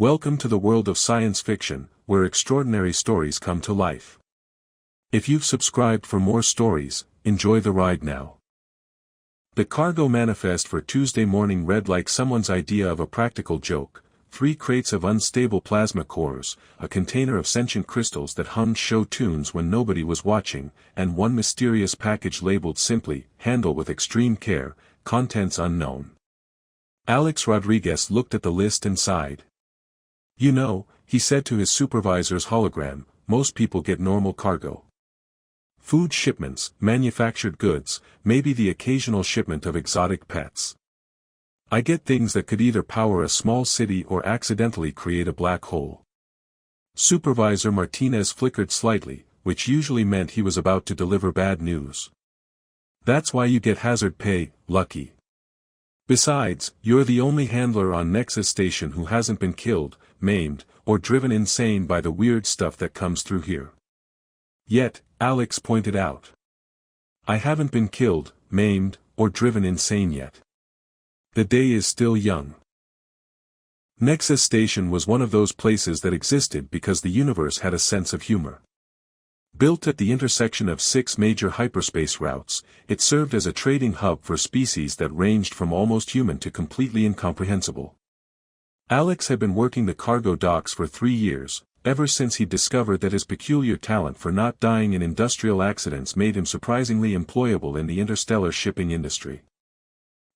Welcome to the world of science fiction, where extraordinary stories come to life. If you've subscribed for more stories, enjoy the ride now. The cargo manifest for Tuesday morning read like someone's idea of a practical joke: 3 crates of unstable plasma cores, a container of sentient crystals that hummed show tunes when nobody was watching, and one mysterious package labeled simply, "Handle with extreme care, contents unknown." Alex Rodriguez looked at the list and sighed. "You know," he said to his supervisor's hologram, "most people get normal cargo. Food shipments, manufactured goods, maybe the occasional shipment of exotic pets. I get things that could either power a small city or accidentally create a black hole." Supervisor Martinez flickered slightly, which usually meant he was about to deliver bad news. "That's why you get hazard pay, Lucky. Besides, you're the only handler on Nexus Station who hasn't been killed, maimed, or driven insane by the weird stuff that comes through here." "Yet," Alex pointed out, "I haven't been killed, maimed, or driven insane yet. The day is still young." Nexus Station was one of those places that existed because the universe had a sense of humor. Built at the intersection of 6 major hyperspace routes, it served as a trading hub for species that ranged from almost human to completely incomprehensible. Alex had been working the cargo docks for 3 years, ever since he discovered that his peculiar talent for not dying in industrial accidents made him surprisingly employable in the interstellar shipping industry.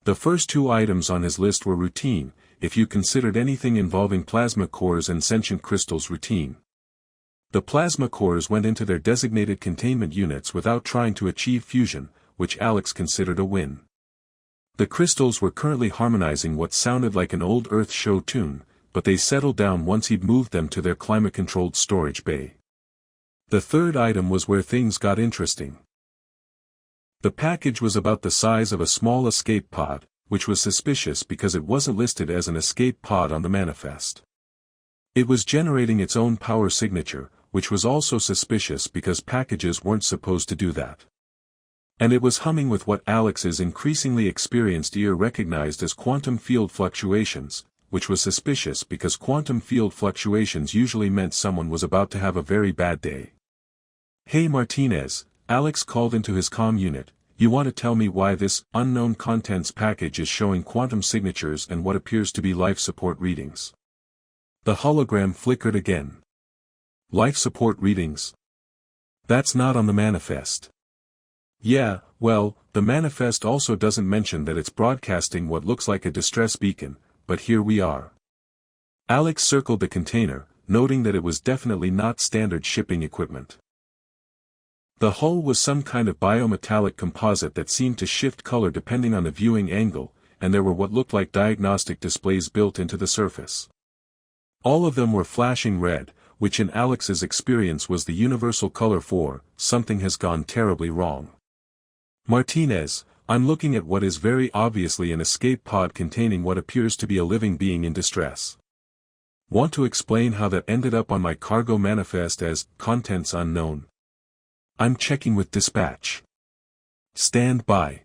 The first 2 items on his list were routine, if you considered anything involving plasma cores and sentient crystals routine. The plasma cores went into their designated containment units without trying to achieve fusion, which Alex considered a win. The crystals were currently harmonizing what sounded like an old Earth show tune, but they settled down once he'd moved them to their climate-controlled storage bay. The third item was where things got interesting. The package was about the size of a small escape pod, which was suspicious because it wasn't listed as an escape pod on the manifest. It was generating its own power signature, which was also suspicious because packages weren't supposed to do that. And it was humming with what Alex's increasingly experienced ear recognized as quantum field fluctuations, which was suspicious because quantum field fluctuations usually meant someone was about to have a very bad day. "Hey Martinez," Alex called into his comm unit, "you want to tell me why this unknown contents package is showing quantum signatures and what appears to be life support readings?" The hologram flickered again. "Life support readings? That's not on the manifest." "Yeah, well, the manifest also doesn't mention that it's broadcasting what looks like a distress beacon, but here we are." Alex circled the container, noting that it was definitely not standard shipping equipment. The hull was some kind of biometallic composite that seemed to shift color depending on the viewing angle, and there were what looked like diagnostic displays built into the surface. All of them were flashing red, which in Alex's experience was the universal color for, something has gone terribly wrong. "Martinez, I'm looking at what is very obviously an escape pod containing what appears to be a living being in distress. Want to explain how that ended up on my cargo manifest as, contents unknown? I'm checking with dispatch. Stand by."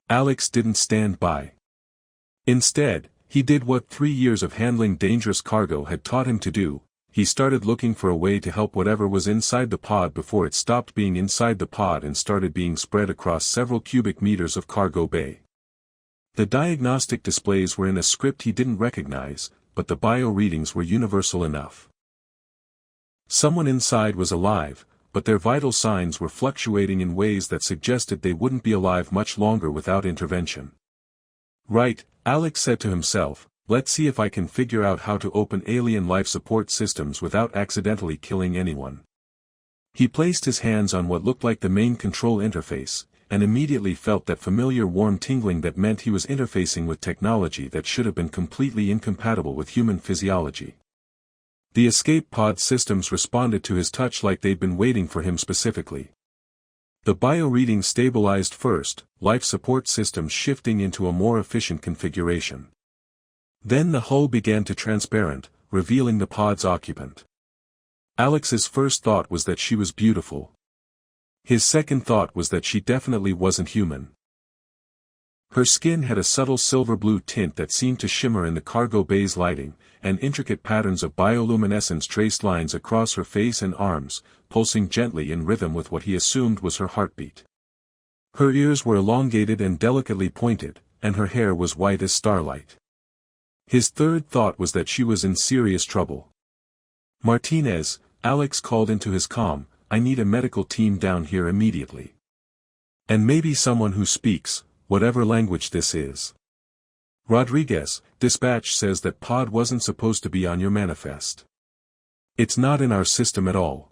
Alex didn't stand by. Instead, he did what 3 years of handling dangerous cargo had taught him to do: he started looking for a way to help whatever was inside the pod before it stopped being inside the pod and started being spread across several cubic meters of cargo bay. The diagnostic displays were in a script he didn't recognize, but the bio readings were universal enough. Someone inside was alive, but their vital signs were fluctuating in ways that suggested they wouldn't be alive much longer without intervention. "Right," Alex said to himself, "let's see if I can figure out how to open alien life support systems without accidentally killing anyone." He placed his hands on what looked like the main control interface, and immediately felt that familiar warm tingling that meant he was interfacing with technology that should have been completely incompatible with human physiology. The escape pod systems responded to his touch like they'd been waiting for him specifically. The bio reading stabilized first, life support systems shifting into a more efficient configuration. Then the hull began to transparent, revealing the pod's occupant. Alex's first thought was that she was beautiful. His second thought was that she definitely wasn't human. Her skin had a subtle silver-blue tint that seemed to shimmer in the cargo bay's lighting, and intricate patterns of bioluminescence traced lines across her face and arms, pulsing gently in rhythm with what he assumed was her heartbeat. Her ears were elongated and delicately pointed, and her hair was white as starlight. His third thought was that she was in serious trouble. "Martinez," Alex called into his comm, "I need a medical team down here immediately. And maybe someone who speaks, whatever language this is." "Rodriguez, dispatch says that pod wasn't supposed to be on your manifest. It's not in our system at all."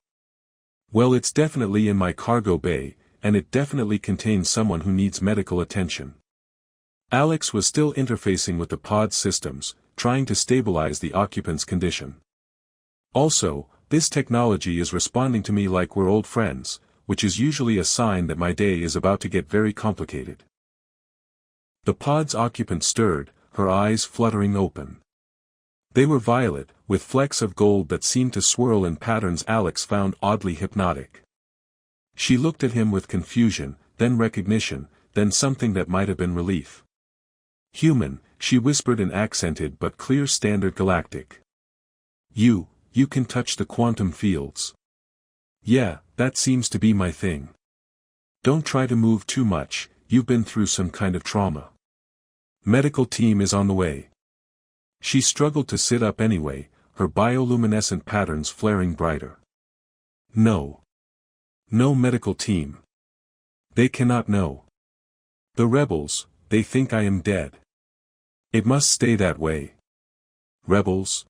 "Well, it's definitely in my cargo bay, and it definitely contains someone who needs medical attention." Alex was still interfacing with the pod systems, trying to stabilize the occupant's condition. "Also, this technology is responding to me like we're old friends, which is usually a sign that my day is about to get very complicated." The pod's occupant stirred, her eyes fluttering open. They were violet, with flecks of gold that seemed to swirl in patterns Alex found oddly hypnotic. She looked at him with confusion, then recognition, then something that might have been relief. "Human," she whispered in accented but clear standard Galactic. You can touch the quantum fields." "Yeah, that seems to be my thing." "Don't try to move too much, you've been through some kind of trauma." "Medical team is on the way." She struggled to sit up anyway, her bioluminescent patterns flaring brighter. "No. No medical team. They cannot know. The rebels, they think I am dead. It must stay that way." "Rebels?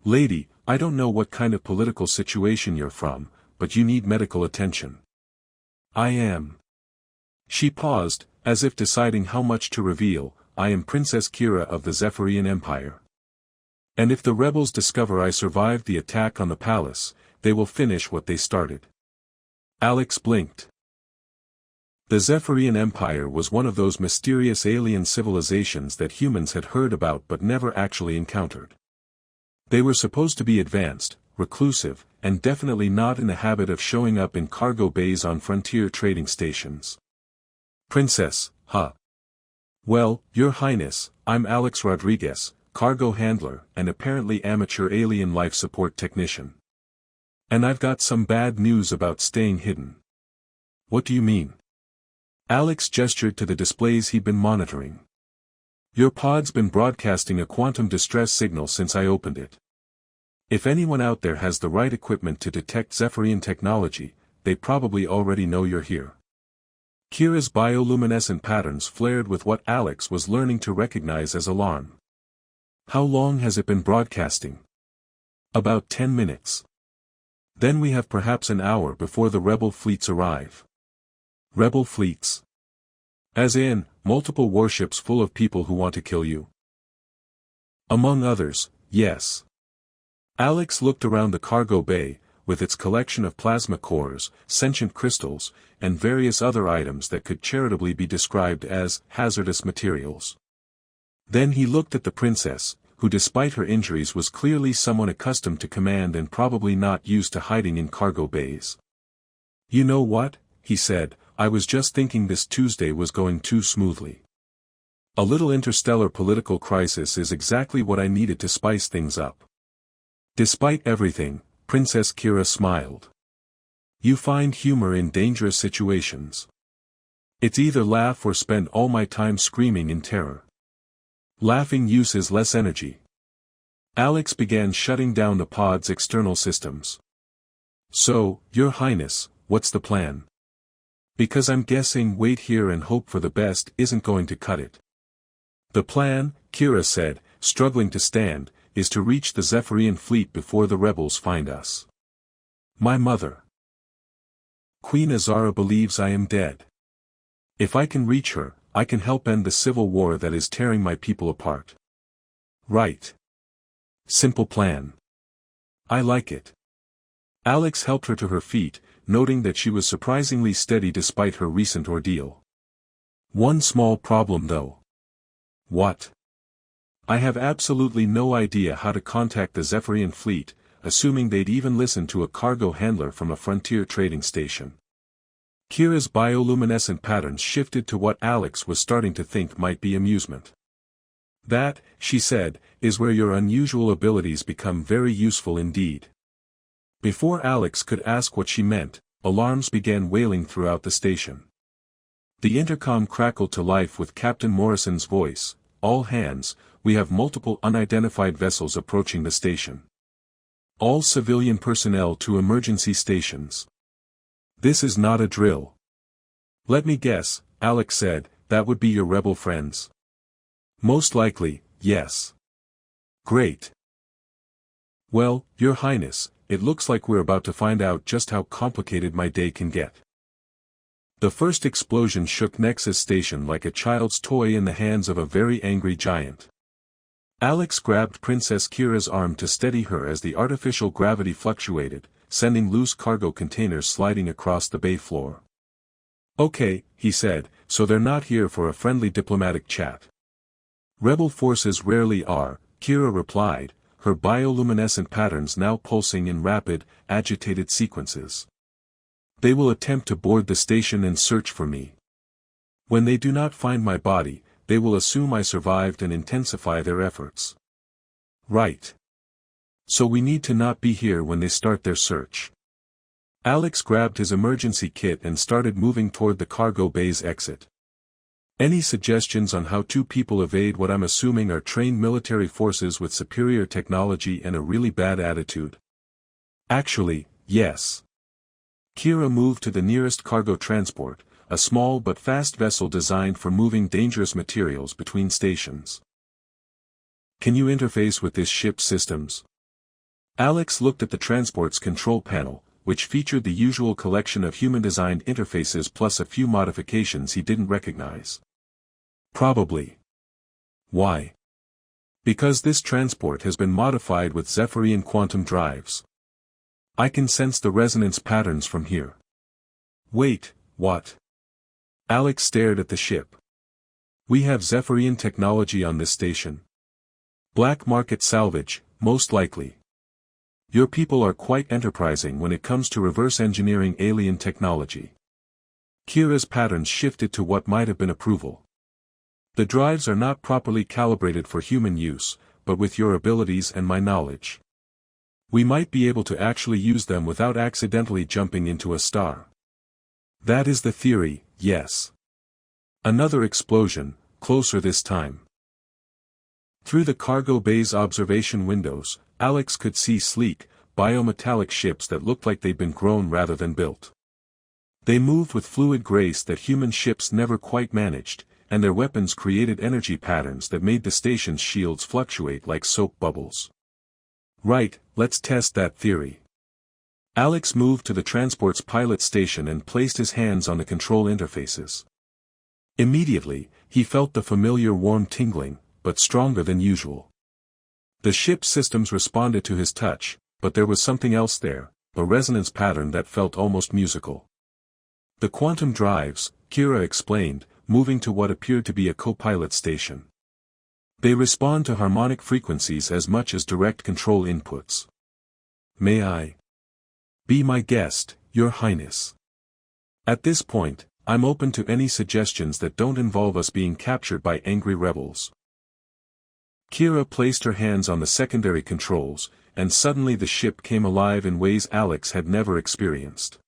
Lady, I don't know what kind of political situation you're from, but you need medical attention." "I am." She paused, as if deciding how much to reveal. "I am Princess Kira of the Zephyrian Empire. And if the rebels discover I survived the attack on the palace, they will finish what they started." Alex blinked. The Zephyrian Empire was one of those mysterious alien civilizations that humans had heard about but never actually encountered. They were supposed to be advanced, reclusive, and definitely not in the habit of showing up in cargo bays on frontier trading stations. "Princess, huh? Well, Your Highness, I'm Alex Rodriguez, cargo handler and apparently amateur alien life support technician. And I've got some bad news about staying hidden." "What do you mean?" Alex gestured to the displays he'd been monitoring. "Your pod's been broadcasting a quantum distress signal since I opened it. If anyone out there has the right equipment to detect Zephyrian technology, they probably already know you're here." Kira's bioluminescent patterns flared with what Alex was learning to recognize as alarm. "How long has it been broadcasting?" "About 10 minutes. Then we have perhaps an hour before the rebel fleets arrive." "Rebel fleets? As in, multiple warships full of people who want to kill you?" "Among others, yes." Alex looked around the cargo bay, with its collection of plasma cores, sentient crystals, and various other items that could charitably be described as hazardous materials. Then he looked at the princess, who despite her injuries was clearly someone accustomed to command and probably not used to hiding in cargo bays. "You know what?" he said, "I was just thinking this Tuesday was going too smoothly. A little interstellar political crisis is exactly what I needed to spice things up." Despite everything, Princess Kira smiled. "You find humor in dangerous situations. It's either laugh or spend all my time screaming in terror. Laughing uses less energy." Alex began shutting down the pod's external systems. "So, Your Highness, what's the plan? Because I'm guessing wait here and hope for the best isn't going to cut it." "The plan," Kira said, struggling to stand, "is to reach the Zephyrian fleet before the rebels find us. My mother, Queen Azara, believes I am dead. If I can reach her, I can help end the civil war that is tearing my people apart." "Right. Simple plan. I like it." Alex helped her to her feet, noting that she was surprisingly steady despite her recent ordeal. "One small problem though." "What?" "I have absolutely no idea how to contact the Zephyrian fleet, assuming they'd even listen to a cargo handler from a frontier trading station." Kira's bioluminescent patterns shifted to what Alex was starting to think might be amusement. That, she said, is where your unusual abilities become very useful indeed. Before Alex could ask what she meant, alarms began wailing throughout the station. The intercom crackled to life with Captain Morrison's voice, "All hands, we have multiple unidentified vessels approaching the station. All civilian personnel to emergency stations. This is not a drill." "Let me guess," Alex said, "that would be your rebel friends." "Most likely, yes." "Great. Well, Your Highness, it looks like we're about to find out just how complicated my day can get." The first explosion shook Nexus Station like a child's toy in the hands of a very angry giant. Alex grabbed Princess Kira's arm to steady her as the artificial gravity fluctuated, sending loose cargo containers sliding across the bay floor. "Okay," he said, "so they're not here for a friendly diplomatic chat." "Rebel forces rarely are," Kira replied, her bioluminescent patterns now pulsing in rapid, agitated sequences. "They will attempt to board the station and search for me. When they do not find my body, they will assume I survived and intensify their efforts." "Right. So we need to not be here when they start their search." Alex grabbed his emergency kit and started moving toward the cargo bay's exit. "Any suggestions on how two people evade what I'm assuming are trained military forces with superior technology and a really bad attitude?" "Actually, yes." Kira moved to the nearest cargo transport, a small but fast vessel designed for moving dangerous materials between stations. "Can you interface with this ship's systems?" Alex looked at the transport's control panel, which featured the usual collection of human-designed interfaces plus a few modifications he didn't recognize. "Probably." "Why?" "Because this transport has been modified with Zephyrian quantum drives. I can sense the resonance patterns from here." "Wait, what?" Alex stared at the ship. "We have Zephyrian technology on this station. Black market salvage, most likely. Your people are quite enterprising when it comes to reverse engineering alien technology." Kira's patterns shifted to what might have been approval. "The drives are not properly calibrated for human use, but with your abilities and my knowledge, we might be able to actually use them without accidentally jumping into a star." "That is the theory, yes." Another explosion, closer this time. Through the cargo bay's observation windows, Alex could see sleek, biometallic ships that looked like they'd been grown rather than built. They moved with fluid grace that human ships never quite managed, and their weapons created energy patterns that made the station's shields fluctuate like soap bubbles. "Right, let's test that theory." Alex moved to the transport's pilot station and placed his hands on the control interfaces. Immediately, he felt the familiar warm tingling, but stronger than usual. The ship's systems responded to his touch, but there was something else there, a resonance pattern that felt almost musical. "The quantum drives," Kira explained, moving to what appeared to be a co-pilot station. "They respond to harmonic frequencies as much as direct control inputs." "May I be my guest, Your Highness?" "At this point, I'm open to any suggestions that don't involve us being captured by angry rebels." Kira placed her hands on the secondary controls, and suddenly the ship came alive in ways Alex had never experienced.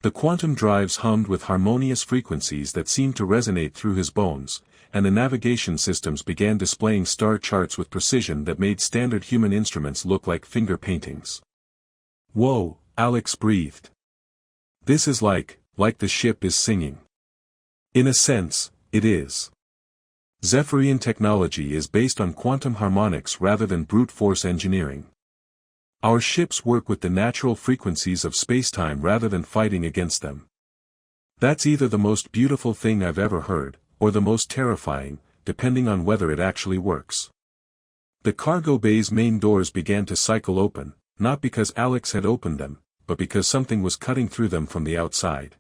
The quantum drives hummed with harmonious frequencies that seemed to resonate through his bones, and the navigation systems began displaying star charts with precision that made standard human instruments look like finger paintings. "Whoa," Alex breathed. "This is like the ship is singing." "In a sense, it is. Zephyrian technology is based on quantum harmonics rather than brute force engineering. Our ships work with the natural frequencies of spacetime rather than fighting against them. That's either the most beautiful thing I've ever heard, or the most terrifying, depending on whether it actually works." The cargo bay's main doors began to cycle open, not because Alex had opened them, but because something was cutting through them from the outside.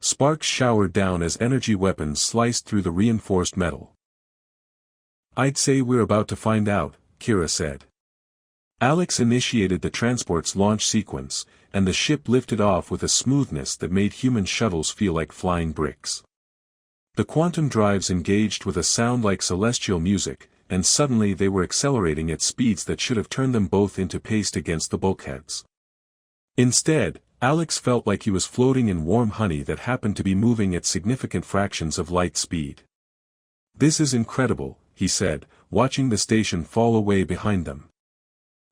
Sparks showered down as energy weapons sliced through the reinforced metal. "I'd say we're about to find out," Kira said. Alex initiated the transport's launch sequence, and the ship lifted off with a smoothness that made human shuttles feel like flying bricks. The quantum drives engaged with a sound like celestial music, and suddenly they were accelerating at speeds that should have turned them both into paste against the bulkheads. Instead, Alex felt like he was floating in warm honey that happened to be moving at significant fractions of light speed. "This is incredible," he said, watching the station fall away behind them.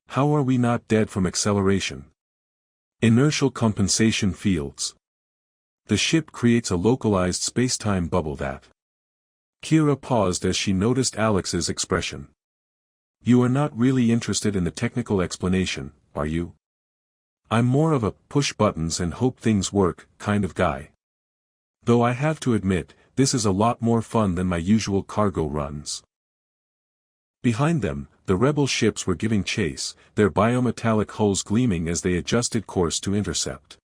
"How are we not dead from acceleration?" Inertial compensation fields. The ship creates a localized space-time bubble that. Kira paused as she noticed Alex's expression. "You are not really interested in the technical explanation, are you? I'm more of a push buttons and hope things work kind of guy. Though I have to admit, this is a lot more fun than my usual cargo runs." Behind them, the rebel ships were giving chase, their biometallic hulls gleaming as they adjusted course to intercept.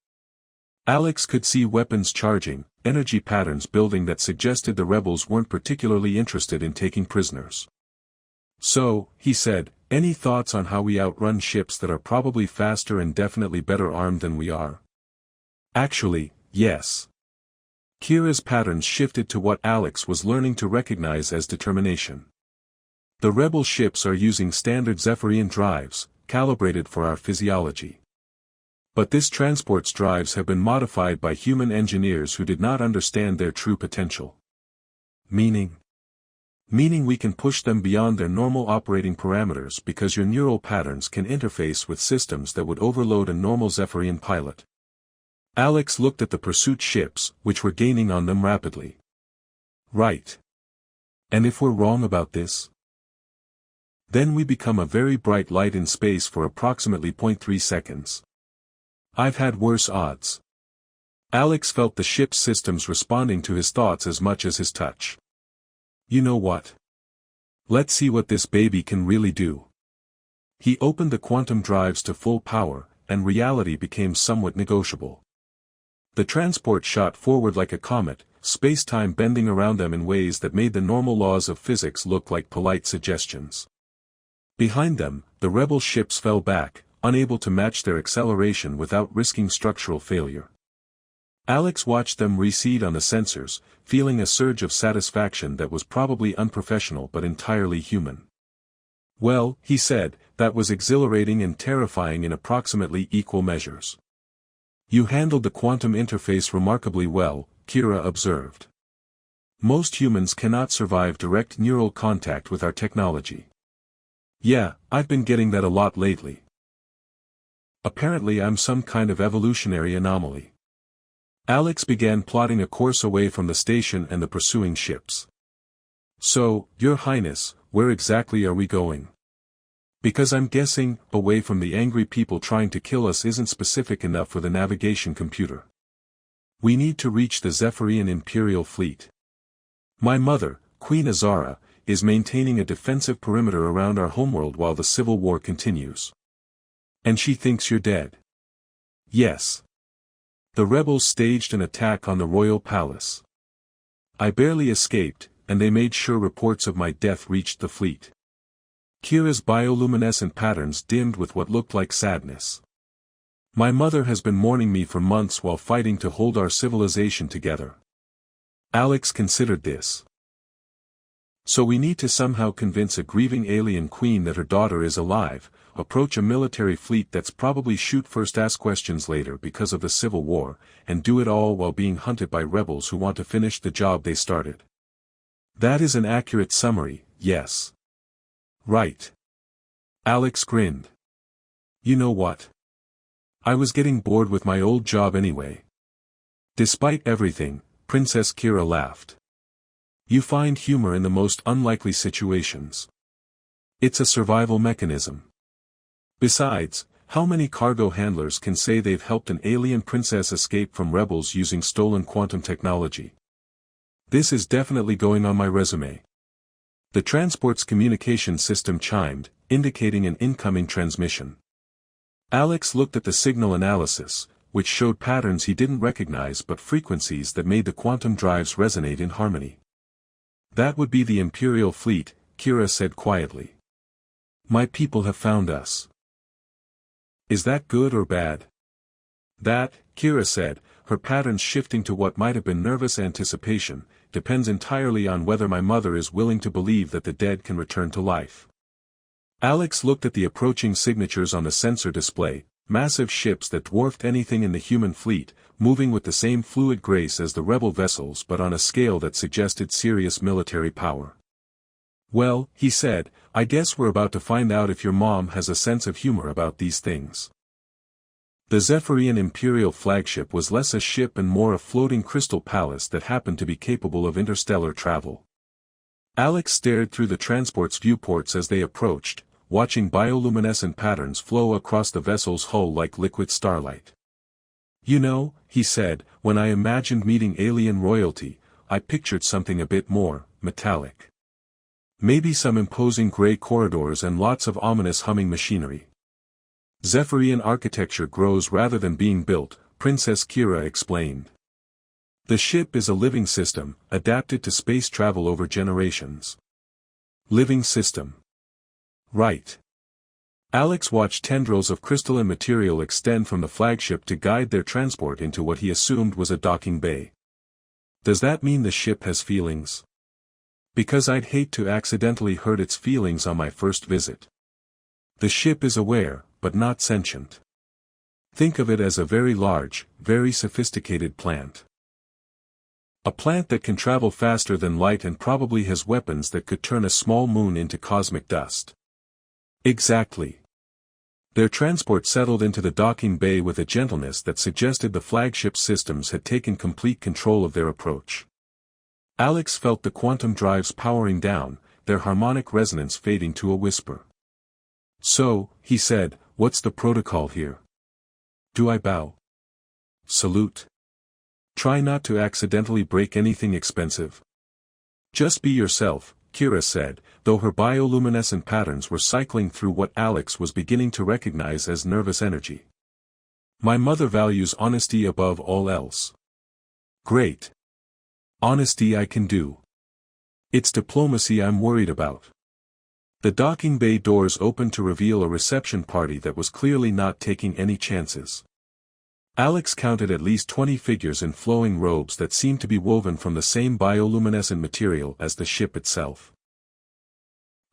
Alex could see weapons charging, energy patterns building that suggested the rebels weren't particularly interested in taking prisoners. "So," he said, "any thoughts on how we outrun ships that are probably faster and definitely better armed than we are?" "Actually, yes." Kira's patterns shifted to what Alex was learning to recognize as determination. "The rebel ships are using standard Zephyrian drives, calibrated for our physiology. But this transport's drives have been modified by human engineers who did not understand their true potential." "Meaning?" "Meaning we can push them beyond their normal operating parameters because your neural patterns can interface with systems that would overload a normal Zephyrian pilot." Alex looked at the pursuit ships, which were gaining on them rapidly. "Right. And if we're wrong about this? Then we become a very bright light in space for approximately 0.3 seconds. I've had worse odds." Alex felt the ship's systems responding to his thoughts as much as his touch. "You know what? Let's see what this baby can really do." He opened the quantum drives to full power, and reality became somewhat negotiable. The transport shot forward like a comet, space-time bending around them in ways that made the normal laws of physics look like polite suggestions. Behind them, the rebel ships fell back, unable to match their acceleration without risking structural failure. Alex watched them recede on the sensors, feeling a surge of satisfaction that was probably unprofessional but entirely human. "Well," he said, "that was exhilarating and terrifying in approximately equal measures." "You handled the quantum interface remarkably well," Kira observed. "Most humans cannot survive direct neural contact with our technology." "Yeah, I've been getting that a lot lately. Apparently I'm some kind of evolutionary anomaly." Alex began plotting a course away from the station and the pursuing ships. "So, Your Highness, where exactly are we going? Because I'm guessing, away from the angry people trying to kill us isn't specific enough for the navigation computer. We need to reach the Zephyrian Imperial Fleet. My mother, Queen Azara, is maintaining a defensive perimeter around our homeworld while the civil war continues. And she thinks you're dead." "Yes. The rebels staged an attack on the royal palace. I barely escaped, and they made sure reports of my death reached the fleet." Kira's bioluminescent patterns dimmed with what looked like sadness. "My mother has been mourning me for months while fighting to hold our civilization together." Alex considered this. "So we need to somehow convince a grieving alien queen that her daughter is alive, approach a military fleet that's probably shoot first ask questions later because of the Civil War, and do it all while being hunted by rebels who want to finish the job they started." "That is an accurate summary, yes." "Right." Alex grinned. "You know what? I was getting bored with my old job anyway." "Despite everything," Princess Kira laughed. "You find humor in the most unlikely situations. It's a survival mechanism. Besides, how many cargo handlers can say they've helped an alien princess escape from rebels using stolen quantum technology? This is definitely going on my resume." The transport's communication system chimed, indicating an incoming transmission. Alex looked at the signal analysis, which showed patterns he didn't recognize but frequencies that made the quantum drives resonate in harmony. "That would be the Imperial Fleet," Kira said quietly. "My people have found us. Is that good or bad? That, Kira said, her patterns shifting to what might have been nervous anticipation, depends entirely on whether my mother is willing to believe that the dead can return to life. Alex looked at the approaching signatures on the sensor display, massive ships that dwarfed anything in the human fleet, moving with the same fluid grace as the rebel vessels but on a scale that suggested serious military power. Well, he said, I guess we're about to find out if your mom has a sense of humor about these things. The Zephyrian Imperial flagship was less a ship and more a floating crystal palace that happened to be capable of interstellar travel. Alex stared through the transport's viewports as they approached, watching bioluminescent patterns flow across the vessel's hull like liquid starlight. You know, he said, when I imagined meeting alien royalty, I pictured something a bit more metallic. Maybe some imposing gray corridors and lots of ominous humming machinery. Zephyrian architecture grows rather than being built, Princess Kira explained. The ship is a living system, adapted to space travel over generations. Living system. Right. Alex watched tendrils of crystalline material extend from the flagship to guide their transport into what he assumed was a docking bay. Does that mean the ship has feelings? Because I'd hate to accidentally hurt its feelings on my first visit. The ship is aware, but not sentient. Think of it as a very large, very sophisticated plant. A plant that can travel faster than light and probably has weapons that could turn a small moon into cosmic dust. Exactly. Their transport settled into the docking bay with a gentleness that suggested the flagship's systems had taken complete control of their approach. Alex felt the quantum drives powering down, their harmonic resonance fading to a whisper. So, he said, what's the protocol here? Do I bow? Salute? Try not to accidentally break anything expensive. Just be yourself, Kira said, though her bioluminescent patterns were cycling through what Alex was beginning to recognize as nervous energy. My mother values honesty above all else. Great. Honesty I can do. It's diplomacy I'm worried about. The docking bay doors opened to reveal a reception party that was clearly not taking any chances. Alex counted at least 20 figures in flowing robes that seemed to be woven from the same bioluminescent material as the ship itself.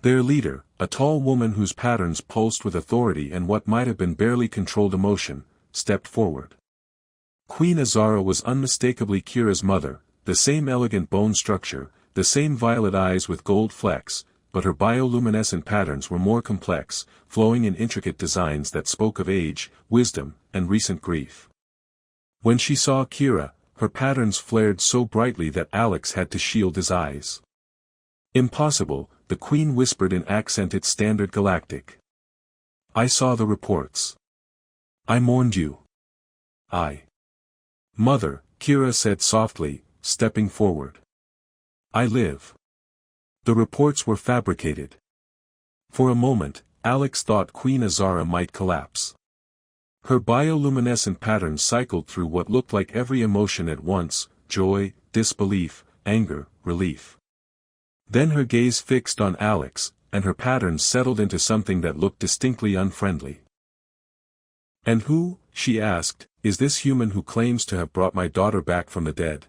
Their leader, a tall woman whose patterns pulsed with authority and what might have been barely controlled emotion, stepped forward. Queen Azara was unmistakably Kira's mother, the same elegant bone structure, the same violet eyes with gold flecks, but her bioluminescent patterns were more complex, flowing in intricate designs that spoke of age, wisdom, and recent grief. When she saw Kira, her patterns flared so brightly that Alex had to shield his eyes. Impossible, the queen whispered in accented standard Galactic. I saw the reports. I mourned you. Mother, Kira said softly, stepping forward. I live. The reports were fabricated. For a moment, Alex thought Queen Azara might collapse. Her bioluminescent patterns cycled through what looked like every emotion at once, joy, disbelief, anger, relief. Then her gaze fixed on Alex, and her patterns settled into something that looked distinctly unfriendly. And who, she asked, is this human who claims to have brought my daughter back from the dead?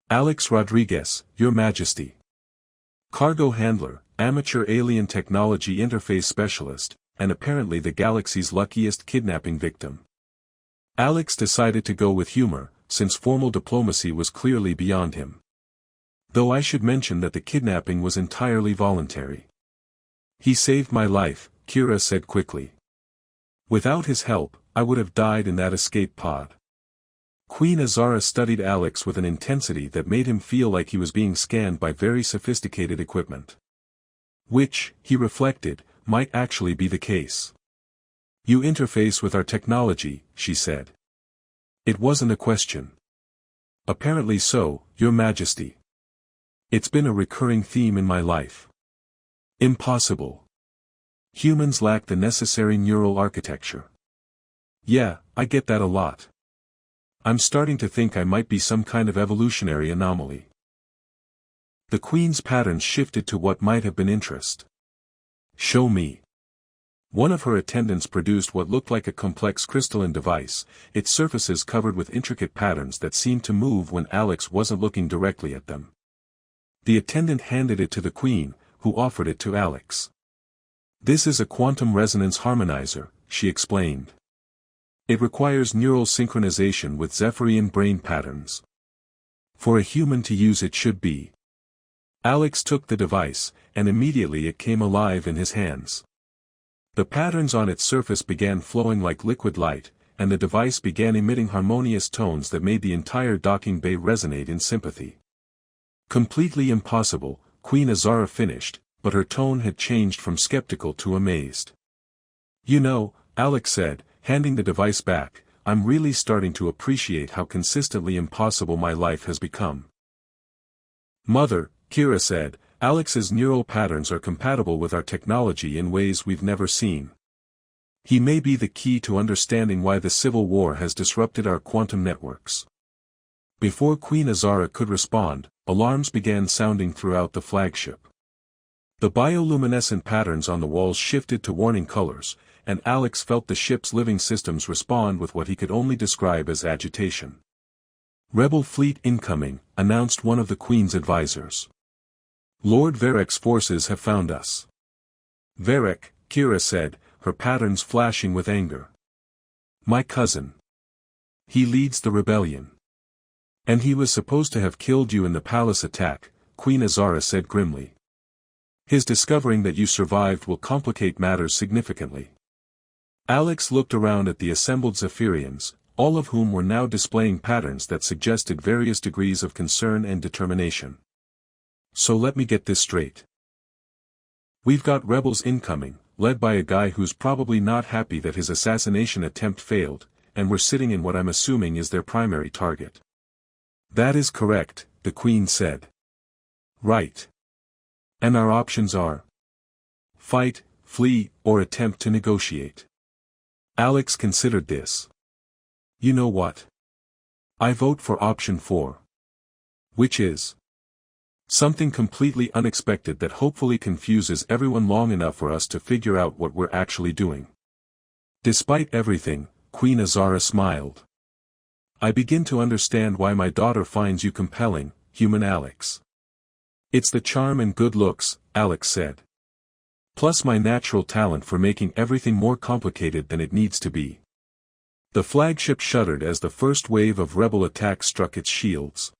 Alex Rodriguez, Your Majesty. Cargo handler, amateur alien technology interface specialist, and apparently the galaxy's luckiest kidnapping victim. Alex decided to go with humor, since formal diplomacy was clearly beyond him. Though I should mention that the kidnapping was entirely voluntary. He saved my life, Kira said quickly. Without his help, I would have died in that escape pod. Queen Azara studied Alex with an intensity that made him feel like he was being scanned by very sophisticated equipment. Which, he reflected, might actually be the case. You interface with our technology, she said. It wasn't a question. Apparently so, Your Majesty. It's been a recurring theme in my life. Impossible. Humans lack the necessary neural architecture. Yeah, I get that a lot. I'm starting to think I might be some kind of evolutionary anomaly. The Queen's patterns shifted to what might have been interest. Show me. One of her attendants produced what looked like a complex crystalline device, its surfaces covered with intricate patterns that seemed to move when Alex wasn't looking directly at them. The attendant handed it to the Queen, who offered it to Alex. "This is a quantum resonance harmonizer," she explained. "It requires neural synchronization with Zephyrian brain patterns. For a human to use it should be." Alex took the device, and immediately it came alive in his hands. The patterns on its surface began flowing like liquid light, and the device began emitting harmonious tones that made the entire docking bay resonate in sympathy. "Completely impossible," Queen Azara finished, but her tone had changed from skeptical to amazed. "You know," Alex said, handing the device back, "I'm really starting to appreciate how consistently impossible my life has become." "Mother," Kira said, "Alex's neural patterns are compatible with our technology in ways we've never seen. He may be the key to understanding why the Civil War has disrupted our quantum networks." Before Queen Azara could respond, alarms began sounding throughout the flagship. The bioluminescent patterns on the walls shifted to warning colors, and Alex felt the ship's living systems respond with what he could only describe as agitation. "Rebel fleet incoming," announced one of the Queen's advisors. "Lord Varek's forces have found us." "Varek," Kira said, her patterns flashing with anger. "My cousin. He leads the rebellion. And he was supposed to have killed you in the palace attack," Queen Azara said grimly. "His discovering that you survived will complicate matters significantly." Alex looked around at the assembled Zephyrians, all of whom were now displaying patterns that suggested various degrees of concern and determination. "So let me get this straight. We've got rebels incoming, led by a guy who's probably not happy that his assassination attempt failed, and we're sitting in what I'm assuming is their primary target." "That is correct," the Queen said. "Right. And our options are fight, flee, or attempt to negotiate." Alex considered this. "You know what? I vote for option 4. Which is something completely unexpected that hopefully confuses everyone long enough for us to figure out what we're actually doing." Despite everything, Queen Azara smiled. "I begin to understand why my daughter finds you compelling, human Alex." "It's the charm and good looks," Alex said. "Plus my natural talent for making everything more complicated than it needs to be." The flagship shuddered as the first wave of rebel attack struck its shields.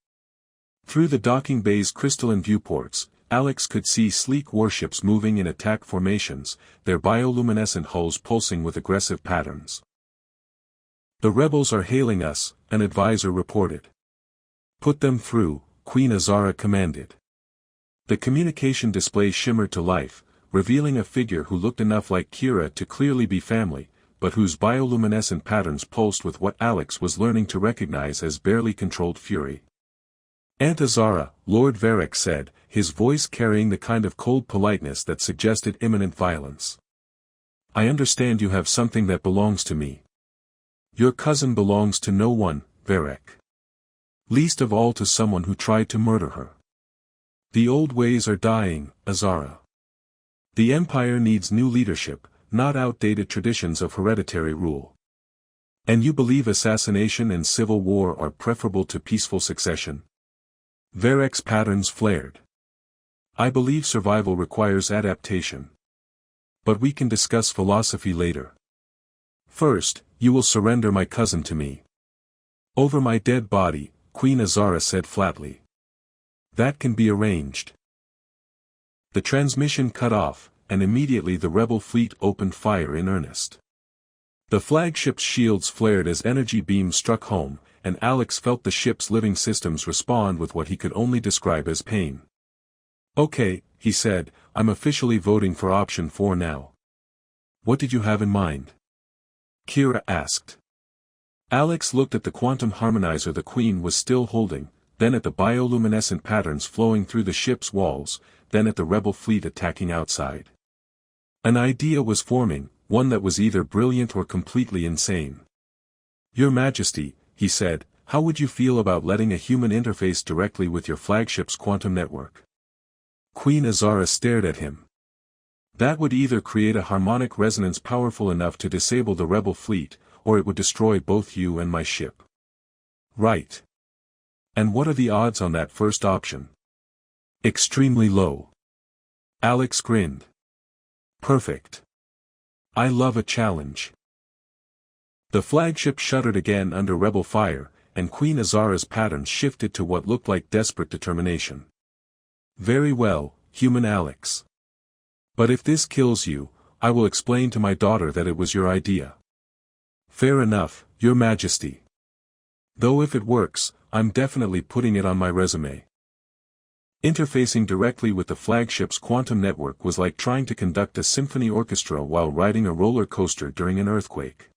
Through the docking bay's crystalline viewports, Alex could see sleek warships moving in attack formations, their bioluminescent hulls pulsing with aggressive patterns. "The rebels are hailing us," an advisor reported. "Put them through," Queen Azara commanded. The communication display shimmered to life, revealing a figure who looked enough like Kira to clearly be family, but whose bioluminescent patterns pulsed with what Alex was learning to recognize as barely controlled fury. "Aunt Azara," Lord Varek said, his voice carrying the kind of cold politeness that suggested imminent violence. "I understand you have something that belongs to me. Your cousin belongs to no one, Varek. Least of all to someone who tried to murder her. The old ways are dying, Azara. The Empire needs new leadership, not outdated traditions of hereditary rule. And you believe assassination and civil war are preferable to peaceful succession?" Varek's patterns flared. "I believe survival requires adaptation. But we can discuss philosophy later. First, you will surrender my cousin to me." "Over my dead body," Queen Azara said flatly. "That can be arranged." The transmission cut off, and immediately the rebel fleet opened fire in earnest. The flagship's shields flared as energy beams struck home, and Alex felt the ship's living systems respond with what he could only describe as pain. "Okay," he said, "I'm officially voting for option 4 now." "What did you have in mind?" Kira asked. Alex looked at the quantum harmonizer the Queen was still holding, then at the bioluminescent patterns flowing through the ship's walls, then at the rebel fleet attacking outside. An idea was forming, one that was either brilliant or completely insane. "Your Majesty," he said, "how would you feel about letting a human interface directly with your flagship's quantum network?" Queen Azara stared at him. That would either create a harmonic resonance powerful enough to disable the rebel fleet, or it would destroy both you and my ship. Right. And what are the odds on that first option? Extremely low. Alex grinned. Perfect. I love a challenge. The flagship shuddered again under rebel fire, and Queen Azara's patterns shifted to what looked like desperate determination. Very well, human Alex. But if this kills you, I will explain to my daughter that it was your idea. Fair enough, Your Majesty. Though if it works, I'm definitely putting it on my resume. Interfacing directly with the flagship's quantum network was like trying to conduct a symphony orchestra while riding a roller coaster during an earthquake.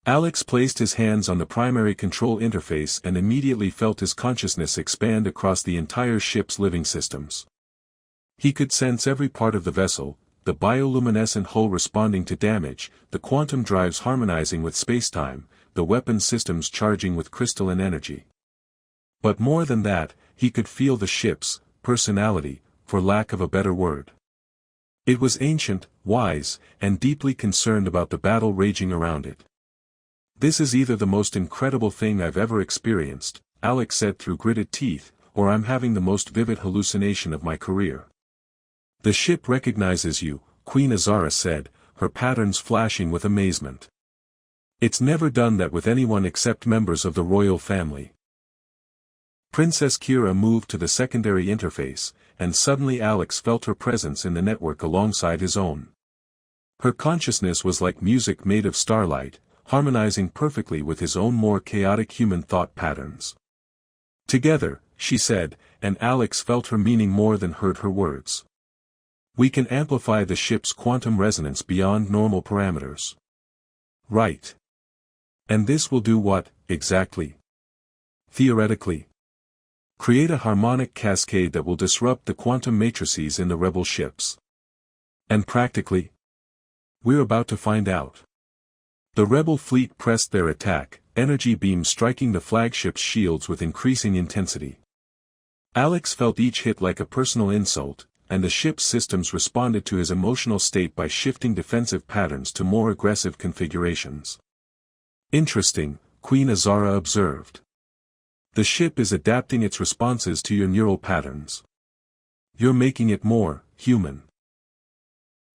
Alex placed his hands on the primary control interface and immediately felt his consciousness expand across the entire ship's living systems. He could sense every part of the vessel, the bioluminescent hull responding to damage, the quantum drives harmonizing with spacetime, the weapon systems charging with crystalline energy. But more than that, he could feel the ship's personality, for lack of a better word. It was ancient, wise, and deeply concerned about the battle raging around it. This is either the most incredible thing I've ever experienced, Alex said through gritted teeth, or I'm having the most vivid hallucination of my career. The ship recognizes you, Queen Azara said, her patterns flashing with amazement. It's never done that with anyone except members of the royal family. Princess Kira moved to the secondary interface, and suddenly Alex felt her presence in the network alongside his own. Her consciousness was like music made of starlight, harmonizing perfectly with his own more chaotic human thought patterns. Together, she said, and Alex felt her meaning more than heard her words. We can amplify the ship's quantum resonance beyond normal parameters. Right. And this will do what, exactly? Theoretically, create a harmonic cascade that will disrupt the quantum matrices in the rebel ships. And practically? We're about to find out. The rebel fleet pressed their attack, energy beams striking the flagship's shields with increasing intensity. Alex felt each hit like a personal insult, and the ship's systems responded to his emotional state by shifting defensive patterns to more aggressive configurations. Interesting, Queen Azara observed. The ship is adapting its responses to your neural patterns. You're making it more human.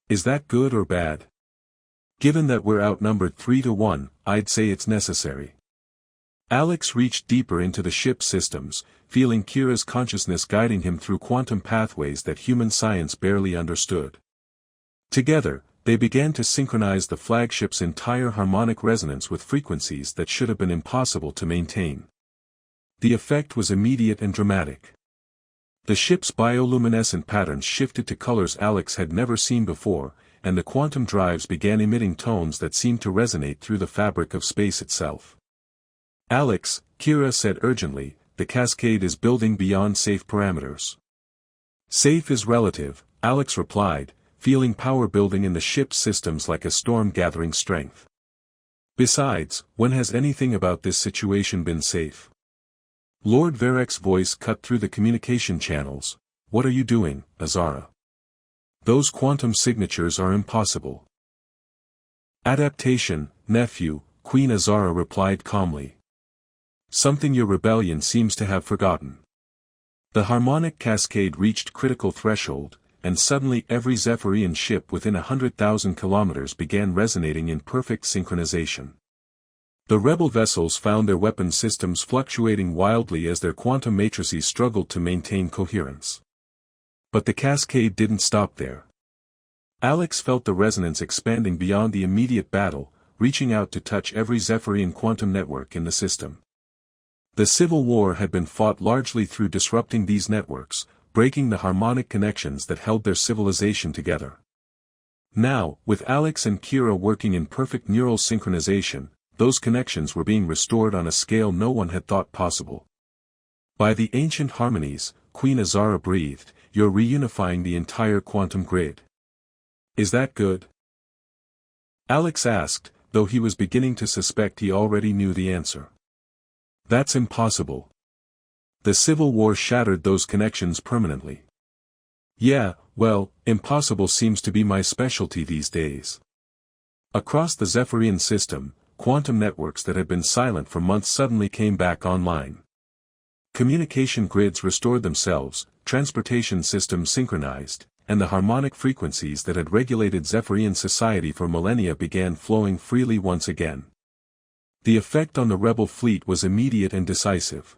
Is that good or bad? Given that we're outnumbered 3-1, I'd say it's necessary. Alex reached deeper into the ship's systems, feeling Kira's consciousness guiding him through quantum pathways that human science barely understood. Together, they began to synchronize the flagship's entire harmonic resonance with frequencies that should have been impossible to maintain. The effect was immediate and dramatic. The ship's bioluminescent patterns shifted to colors Alex had never seen before, and the quantum drives began emitting tones that seemed to resonate through the fabric of space itself. Alex, Kira said urgently, the cascade is building beyond safe parameters. Safe is relative, Alex replied, feeling power building in the ship's systems like a storm gathering strength. Besides, when has anything about this situation been safe? Lord Varek's voice cut through the communication channels. What are you doing, Azara? Those quantum signatures are impossible. Adaptation, nephew, Queen Azara replied calmly. Something your rebellion seems to have forgotten. The harmonic cascade reached critical threshold, and suddenly every Zephyrian ship within 100,000 kilometers began resonating in perfect synchronization. The rebel vessels found their weapon systems fluctuating wildly as their quantum matrices struggled to maintain coherence. But the cascade didn't stop there. Alex felt the resonance expanding beyond the immediate battle, reaching out to touch every Zephyrian quantum network in the system. The Civil War had been fought largely through disrupting these networks, breaking the harmonic connections that held their civilization together. Now, with Alex and Kira working in perfect neural synchronization, those connections were being restored on a scale no one had thought possible. By the ancient harmonies, Queen Azara breathed, you're reunifying the entire quantum grid. Is that good? Alex asked, though he was beginning to suspect he already knew the answer. That's impossible. The Civil War shattered those connections permanently. Yeah, well, impossible seems to be my specialty these days. Across the Zephyrian system, quantum networks that had been silent for months suddenly came back online. Communication grids restored themselves, transportation systems synchronized, and the harmonic frequencies that had regulated Zephyrian society for millennia began flowing freely once again. The effect on the rebel fleet was immediate and decisive.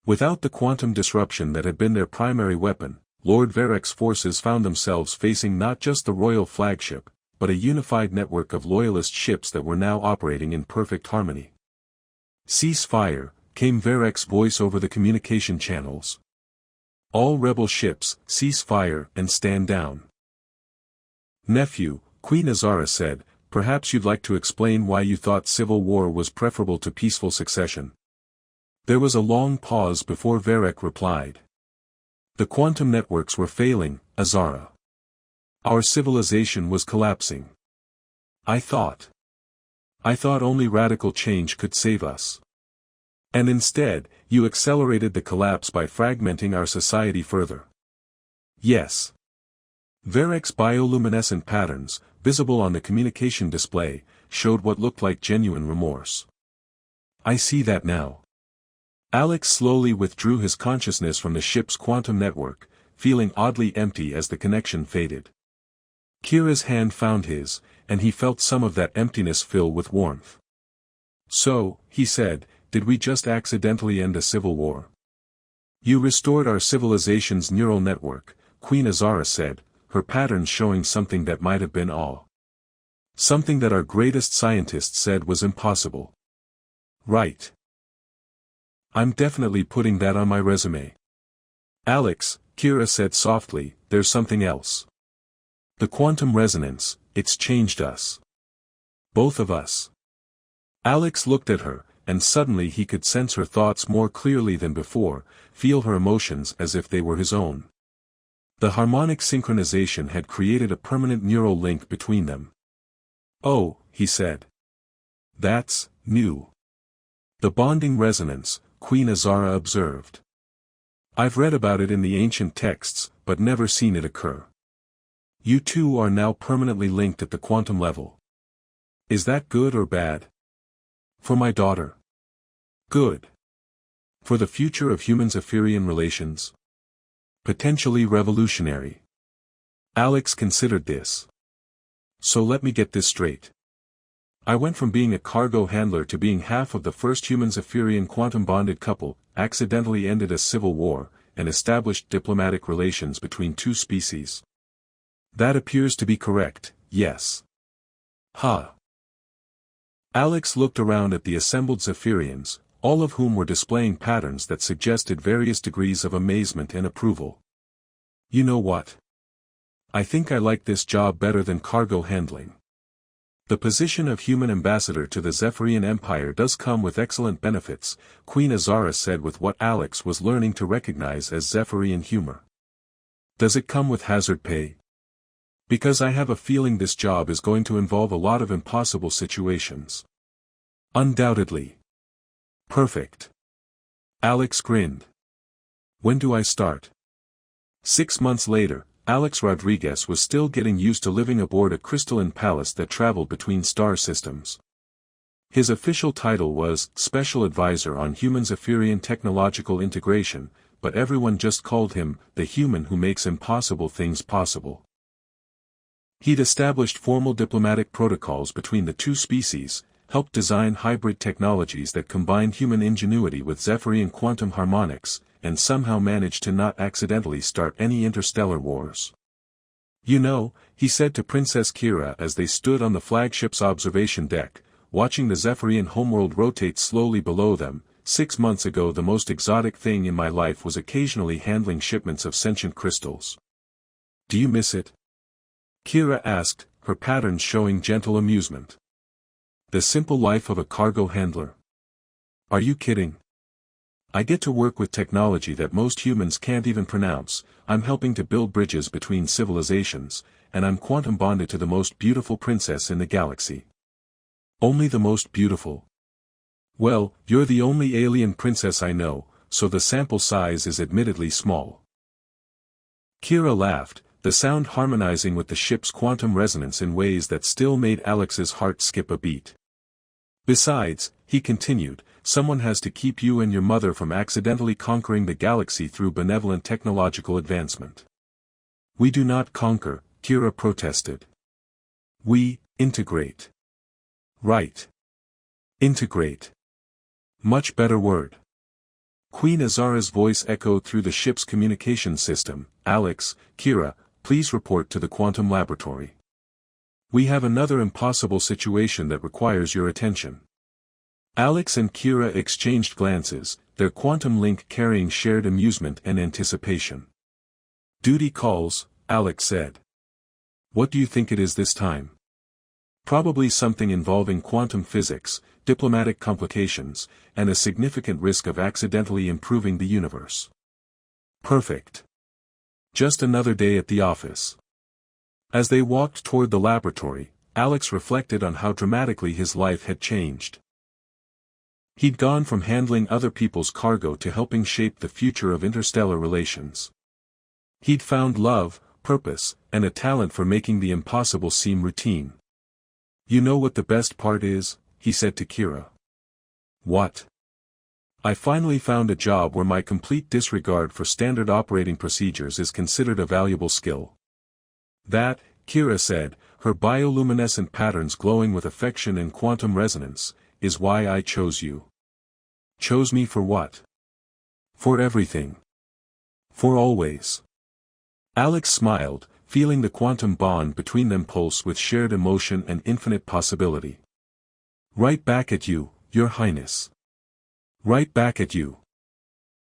Without the quantum disruption that had been their primary weapon, Lord Varek's forces found themselves facing not just the royal flagship, but a unified network of loyalist ships that were now operating in perfect harmony. "Cease fire," came Varek's voice over the communication channels. "All rebel ships, cease fire and stand down." "Nephew," Queen Azara said, "perhaps you'd like to explain why you thought civil war was preferable to peaceful succession." There was a long pause before Varek replied. "The quantum networks were failing, Azara. Our civilization was collapsing. I thought only radical change could save us. And instead, you accelerated the collapse by fragmenting our society further." "Yes." Varek's bioluminescent patterns, visible on the communication display, showed what looked like genuine remorse. "I see that now." Alex slowly withdrew his consciousness from the ship's quantum network, feeling oddly empty as the connection faded. Kira's hand found his, and he felt some of that emptiness fill with warmth. "So," he said, "did we just accidentally end a civil war?" "You restored our civilization's neural network," Queen Azara said, her patterns showing something that might have been awe. "Something that our greatest scientists said was impossible." "Right. I'm definitely putting that on my resume." "Alex," Kira said softly, "there's something else. The quantum resonance, it's changed us. Both of us." Alex looked at her, and suddenly he could sense her thoughts more clearly than before, feel her emotions as if they were his own. The harmonic synchronization had created a permanent neural link between them. "Oh," he said. "That's new." "The bonding resonance," Queen Azara observed. "I've read about it in the ancient texts, but never seen it occur. You two are now permanently linked at the quantum level. Is that good or bad?" "For my daughter." "Good. For the future of human-Zephyrian relations?" "Potentially revolutionary." Alex considered this. "So let me get this straight. I went from being a cargo handler to being half of the first human-Zephyrian quantum-bonded couple, accidentally ended a civil war, and established diplomatic relations between two species. That appears to be correct, yes." "Huh." Alex looked around at the assembled Zephyrians, all of whom were displaying patterns that suggested various degrees of amazement and approval. "You know what? I think I like this job better than cargo handling. The position of human ambassador to the Zephyrian Empire does come with excellent benefits," Queen Azara said with what Alex was learning to recognize as Zephyrian humor. "Does it come with hazard pay? Because I have a feeling this job is going to involve a lot of impossible situations." "Undoubtedly." "Perfect." Alex grinned. "When do I start?" 6 months later, Alex Rodriguez was still getting used to living aboard a crystalline palace that traveled between star systems. His official title was Special Advisor on Human-Zephyrian Technological Integration, but everyone just called him the human who makes impossible things possible. He'd established formal diplomatic protocols between the two species, helped design hybrid technologies that combined human ingenuity with Zephyrian quantum harmonics, and somehow managed to not accidentally start any interstellar wars. "You know," he said to Princess Kira as they stood on the flagship's observation deck, watching the Zephyrian homeworld rotate slowly below them, 6 months ago the most exotic thing in my life was occasionally handling shipments of sentient crystals. Do you miss it?" Kira asked, her patterns showing gentle amusement. "The simple life of a cargo handler? Are you kidding? I get to work with technology that most humans can't even pronounce, I'm helping to build bridges between civilizations, and I'm quantum bonded to the most beautiful princess in the galaxy." "Only the most beautiful?" "Well, you're the only alien princess I know, so the sample size is admittedly small." Kira laughed, the sound harmonizing with the ship's quantum resonance in ways that still made Alex's heart skip a beat. Besides, he continued, someone has to keep you and your mother from accidentally conquering the galaxy through benevolent technological advancement. We do not conquer, Kira protested. We integrate. Right. Integrate. Much better word. Queen Azara's voice echoed through the ship's communication system. Alex, Kira, please report to the quantum laboratory. We have another impossible situation that requires your attention. Alex and Kira exchanged glances, their quantum link carrying shared amusement and anticipation. Duty calls, Alex said. What do you think it is this time? Probably something involving quantum physics, diplomatic complications, and a significant risk of accidentally improving the universe. Perfect. Just another day at the office. As they walked toward the laboratory, Alex reflected on how dramatically his life had changed. He'd gone from handling other people's cargo to helping shape the future of interstellar relations. He'd found love, purpose, and a talent for making the impossible seem routine. You know what the best part is? He said to Kira. What? I finally found a job where my complete disregard for standard operating procedures is considered a valuable skill. That, Kira said, her bioluminescent patterns glowing with affection and quantum resonance, is why I chose you. Chose me for what? For everything. For always. Alex smiled, feeling the quantum bond between them pulse with shared emotion and infinite possibility. Right back at you, Your Highness. Right back at you.